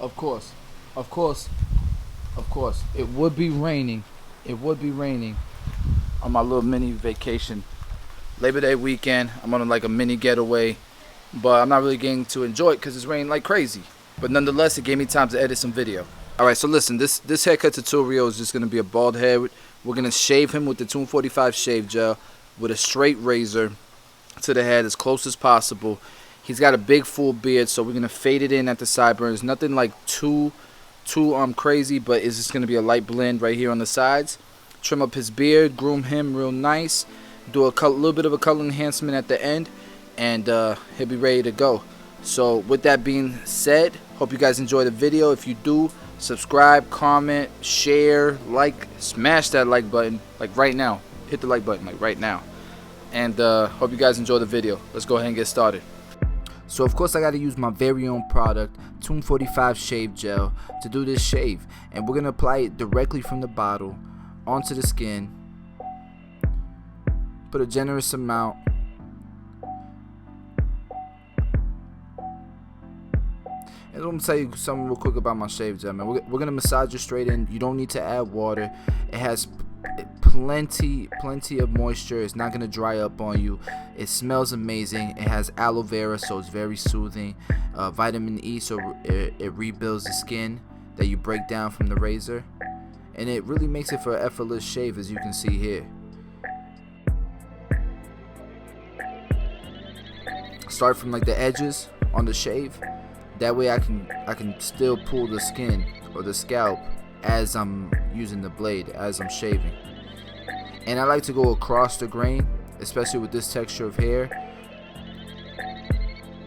Of course, of course, of course. It would be raining. It would be raining on my little mini vacation. Labor Day weekend. I'm on like a mini getaway, but I'm not really getting to enjoy it because it's raining like crazy. But nonetheless, it gave me time to edit some video. All right, so listen, this haircut tutorial is just gonna be a bald head. We're gonna shave him with the 245 shave gel with a straight razor to the head as close as possible. He's got a big full beard, so we're gonna fade it in at the sideburns. Nothing like too crazy, but it's just gonna be a light blend right here on the sides. Trim up his beard, groom him real nice, do a little bit of a color enhancement at the end, and he'll be ready to go. So with that being said, hope you guys enjoy the video. If you do, subscribe, comment, share, like, smash that like button like right now. Hit the like button like right now. And hope you guys enjoy the video. Let's go ahead and get started. So of course I got to use my very own product, 245 shave gel, to do this shave, and we're gonna apply it directly from the bottle onto the skin. Put a generous amount. And I'm gonna tell you something real quick about my shave gel, man. We're gonna massage it straight in. You don't need to add water. It has plenty of moisture. It's not gonna dry up on you. It smells amazing. It has aloe vera, so it's very soothing. Vitamin E, so it rebuilds the skin that you break down from the razor, and it really makes it for an effortless shave, as you can see here. Start from like the edges on the shave. That way I can still pull the skin or the scalp as I'm using the blade, as I'm shaving. And I like to go across the grain, especially with this texture of hair.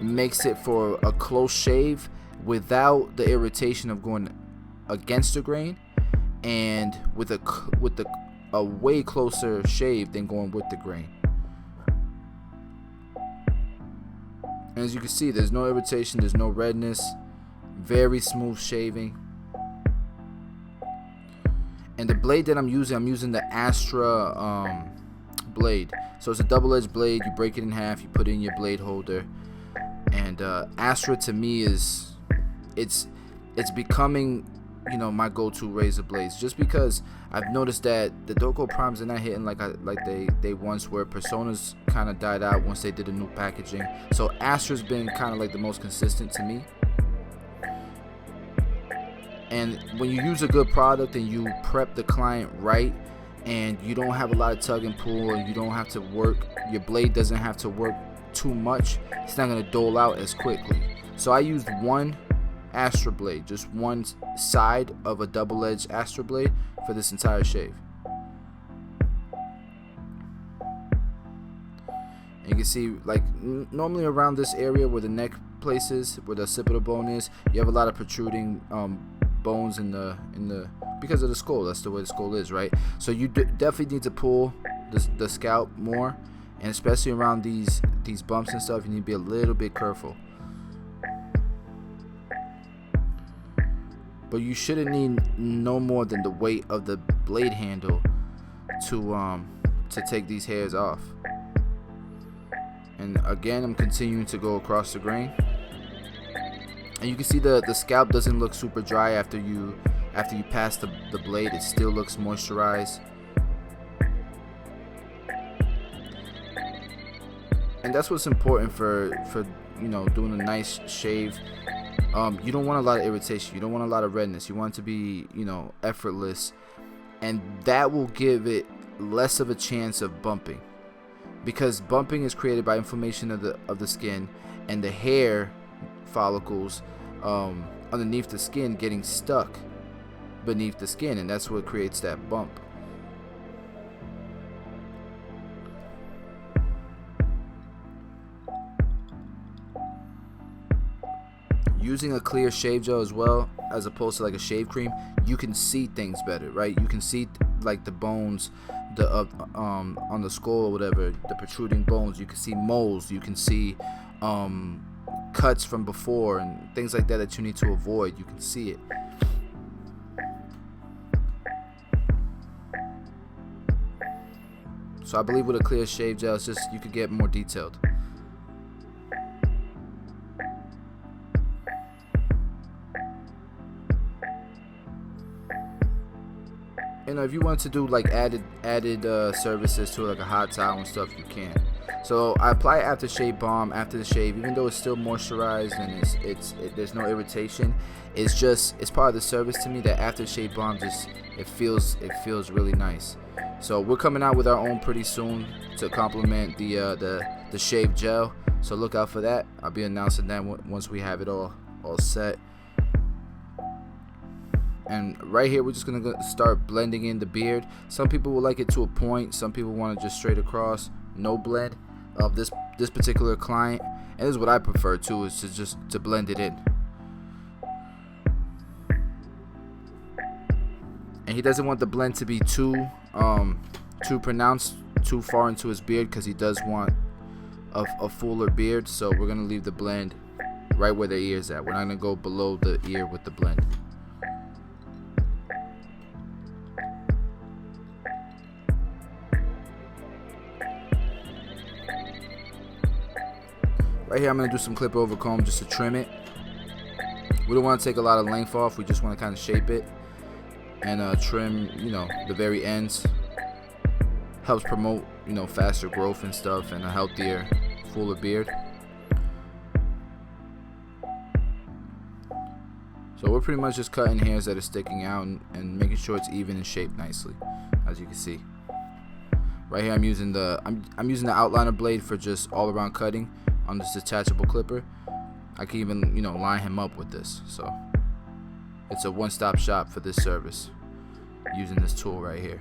Makes it for a close shave without the irritation of going against the grain, and with a way closer shave than going with the grain. And as you can see, there's no irritation, there's no redness, very smooth shaving. And the blade that I'm using the Astra blade. So it's a double-edged blade. You break it in half, you put it in your blade holder. And Astra to me is it's becoming, you know, my go-to razor blades, just because I've noticed that the Doko Primes are not hitting like they once were. Personas kind of died out once they did the new packaging. So Astra's been kind of like the most consistent to me. And when you use a good product and you prep the client right, and you don't have a lot of tug and pull, and you don't have to work, your blade doesn't have to work too much, it's not going to dole out as quickly. So I used one Astra blade, just one side of a double-edged Astra blade for this entire shave. And you can see, like, normally around this area where the neck place is, where the occipital bone is, you have a lot of protruding bones in the because of the skull. That's the way the skull is, right? So you definitely need to pull the scalp more, and especially around these bumps and stuff, you need to be a little bit careful. But you shouldn't need no more than the weight of the blade handle to take these hairs off. And again, I'm continuing to go across the grain. And you can see the scalp doesn't look super dry after you pass the blade. It still looks moisturized. And that's what's important for you know, doing a nice shave. You don't want a lot of irritation. You don't want a lot of redness. You want it to be, you know, effortless, and that will give it less of a chance of bumping, because bumping is created by inflammation of the skin and the hair follicles underneath the skin getting stuck beneath the skin, and that's what creates that bump. Using a clear shave gel as well, as opposed to like a shave cream, you can see things better, right? You can see like the bones, on the skull or whatever, the protruding bones. You can see moles. You can see cuts from before and things like that you need to avoid. You can see it. So I believe with a clear shave gel, it's just you could get more detailed. you know, if you want to do like added services to it, like a hot towel and stuff, you can. So I apply aftershave balm after the shave, even though it's still moisturized and there's no irritation. It's part of the service to me. That aftershave balm just it feels really nice. So we're coming out with our own pretty soon to complement the shave gel. So look out for that. I'll be announcing that once we have it all set. And right here, we're just gonna start blending in the beard. Some people will like it to a point. Some people want it just straight across, no blend. Of this particular client, and this is what I prefer too, is to blend it in. And he doesn't want the blend to be too pronounced, too far into his beard, because he does want a fuller beard. So we're gonna leave the blend right where the ear is at. We're not gonna go below the ear with the blend. Right here, I'm going to do some clip over comb just to trim it. We don't want to take a lot of length off. We just want to kind of shape it and trim, you know, the very ends. Helps promote, you know, faster growth and stuff, and a healthier, fuller beard. So we're pretty much just cutting hairs that are sticking out and making sure it's even and shaped nicely, as you can see. Right here, I'm using the outliner blade for just all around cutting on this detachable clipper. I can even, you know, line him up with this. So it's a one-stop shop for this service using this tool right here.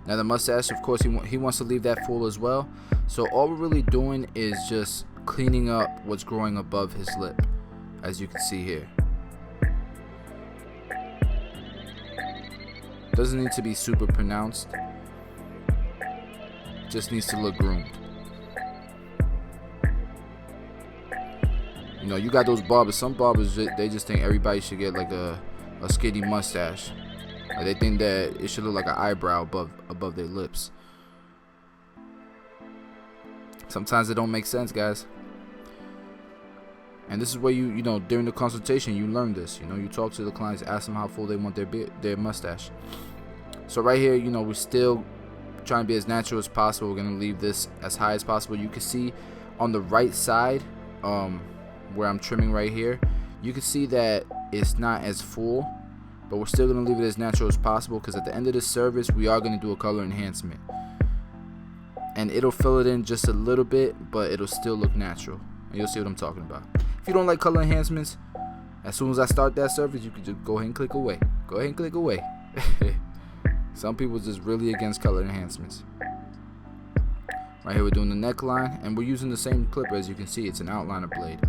Now the mustache, of course, he wants to leave that full as well. So all we're really doing is just cleaning up what's growing above his lip, as you can see here. Doesn't need to be super pronounced. Just needs to look groomed. You know, you got those barbers. Some barbers, they just think everybody should get like a skinny mustache. Like they think that it should look like an eyebrow above their lips. Sometimes it don't make sense, guys. And this is where you know, during the consultation, you learn this. You know, you talk to the clients, ask them how full they want their mustache. So right here, you know, we're still trying to be as natural as possible. We're gonna leave this as high as possible. You can see on the right side, where I'm trimming right here, you can see that it's not as full, but we're still gonna leave it as natural as possible, because at the end of this service, we are gonna do a color enhancement, and it'll fill it in just a little bit, but it'll still look natural. And you'll see what I'm talking about. If you don't like color enhancements, as soon as I start that service, you can just go ahead and click away. Go ahead and click away. Some people just really against color enhancements. Right here, we're doing the neckline, and we're using the same clipper. As you can see, it's an outliner blade.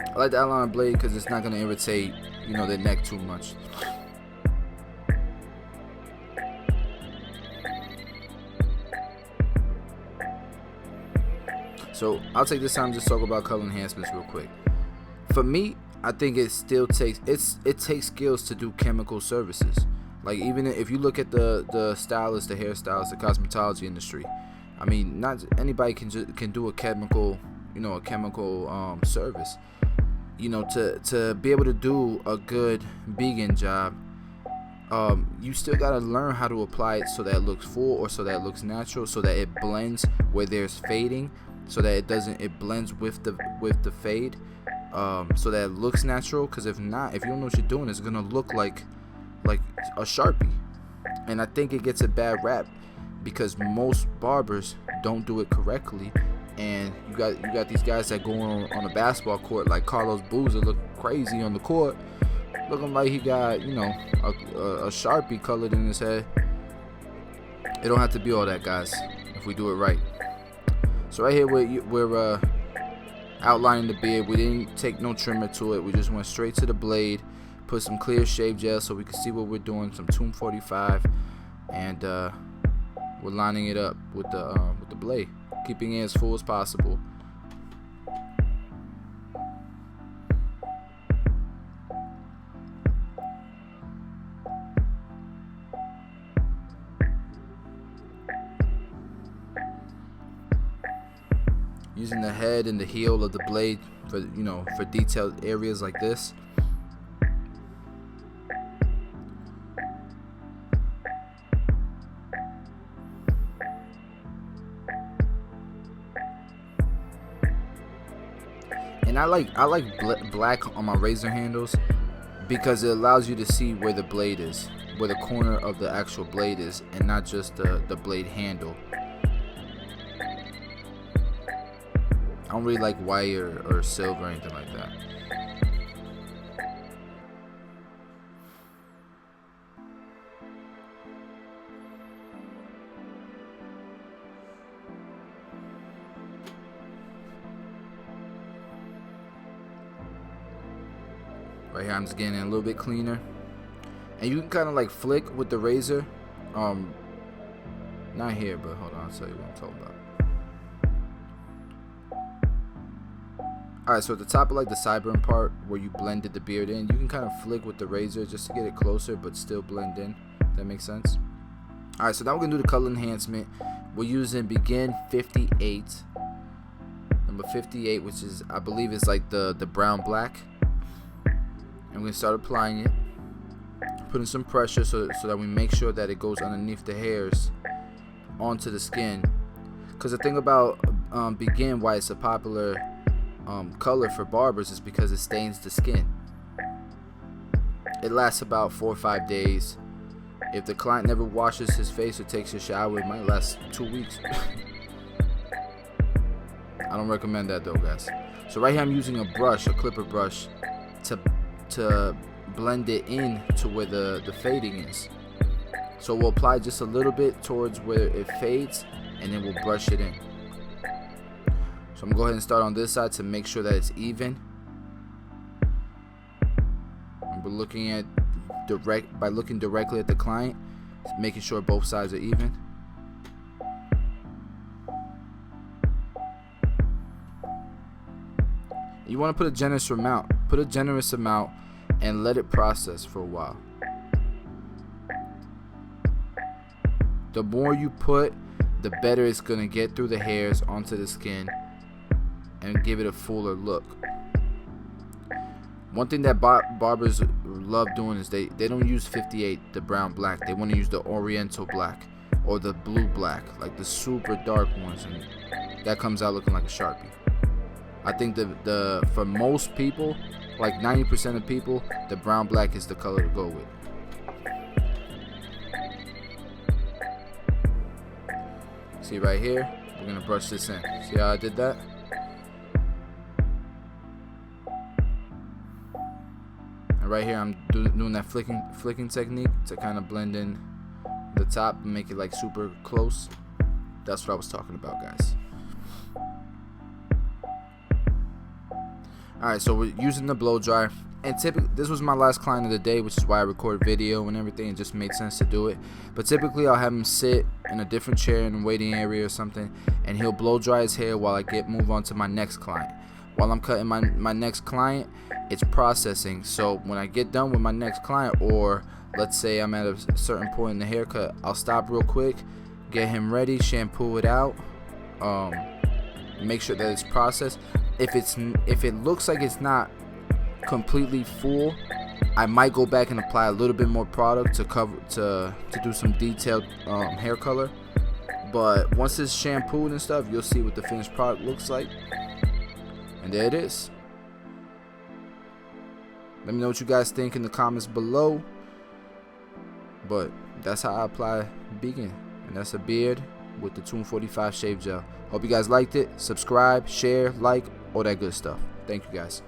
I like the outliner blade because it's not going to irritate, you know, the neck too much. So I'll take this time to just talk about color enhancements real quick. For me, I think it still takes skills to do chemical services. Like, even if you look at the stylists, the hairstylists, the cosmetology industry, I mean, not anybody can do a chemical, you know, service. You know, to be able to do a good Bigen job, you still gotta learn how to apply it so that it looks full, or so that it looks natural, so that it blends where there's fading, so that it blends with the fade, so that it looks natural. Because if not, if you don't know what you're doing, it's gonna look like a Sharpie. And I think it gets a bad rap because most barbers don't do it correctly. And you got these guys that go on a basketball court, like Carlos Boozer, look crazy on the court, looking like he got, you know, a Sharpie colored in his head. It don't have to be all that, guys, if we do it right. So right here, we're outlining the beard. We didn't take no trimmer to it. We just went straight to the blade, put some clear shave gel so we can see what we're doing, some Tomb 45, and we're lining it up with the blade. keeping it as full as possible. Using the head and the heel of the blade for, you know, for detailed areas like this. And I like black on my razor handles because it allows you to see where the blade is, where the corner of the actual blade is, and not just the blade handle. I don't really like white or silver or anything like that. Right here I'm just getting it a little bit cleaner. And you can kind of like flick with the razor. Not here, but hold on, I'll tell you what I'm talking about. Alright, so at the top of like the sideburn part where you blended the beard in, you can kind of flick with the razor just to get it closer but still blend in. That makes sense? Alright, so now we're going to do the color enhancement. We're using Bigen 58. Number 58, which is, I believe is like the brown black. And we're going to start applying it. Putting some pressure so that we make sure that it goes underneath the hairs onto the skin. Because the thing about Bigen, why it's a popular color for barbers, is because it stains the skin. It lasts about 4 or 5 days. If the client never washes his face or takes a shower, it might last 2 weeks. I don't recommend that though, guys. So right here I'm using a brush, a clipper brush, to blend it in to where the fading is. So we'll apply just a little bit towards where it fades, and then we'll brush it in. So I'm gonna go ahead and start on this side to make sure that it's even. And we're looking at by looking directly at the client, making sure both sides are even. You want to put a generous amount. Put a generous amount and let it process for a while. The more you put, the better it's gonna get through the hairs onto the skin and give it a fuller look. One thing that barbers love doing is they don't use 58, the brown black. They want to use the oriental black or the blue black, like the super dark ones, and that comes out looking like a Sharpie. I think the for most people, like 90% of people, the brown black is the color to go with. See right here, we're gonna brush this in. See how I did that? And right here I'm doing that flicking technique to kind of blend in the top and make it like super close. That's what I was talking about, guys. Alright, so we're using the blow dryer, and typically this was my last client of the day, which is why I recorded video and everything. It just made sense to do it. But typically I'll have him sit in a different chair in a waiting area or something, and he'll blow dry his hair while I move on to my next client. While I'm cutting my next client, it's processing. So when I get done with my next client, or let's say I'm at a certain point in the haircut, I'll stop real quick, get him ready, shampoo it out, make sure that it's processed. If it looks like it's not completely full, I might go back and apply a little bit more product to do some detailed hair color. But once it's shampooed and stuff, you'll see what the finished product looks like. And there it is. Let me know what you guys think in the comments below. But that's how I apply Bigen, and that's a beard with the 245 shave gel. Hope you guys liked it. Subscribe, share, like, all that good stuff. Thank you guys.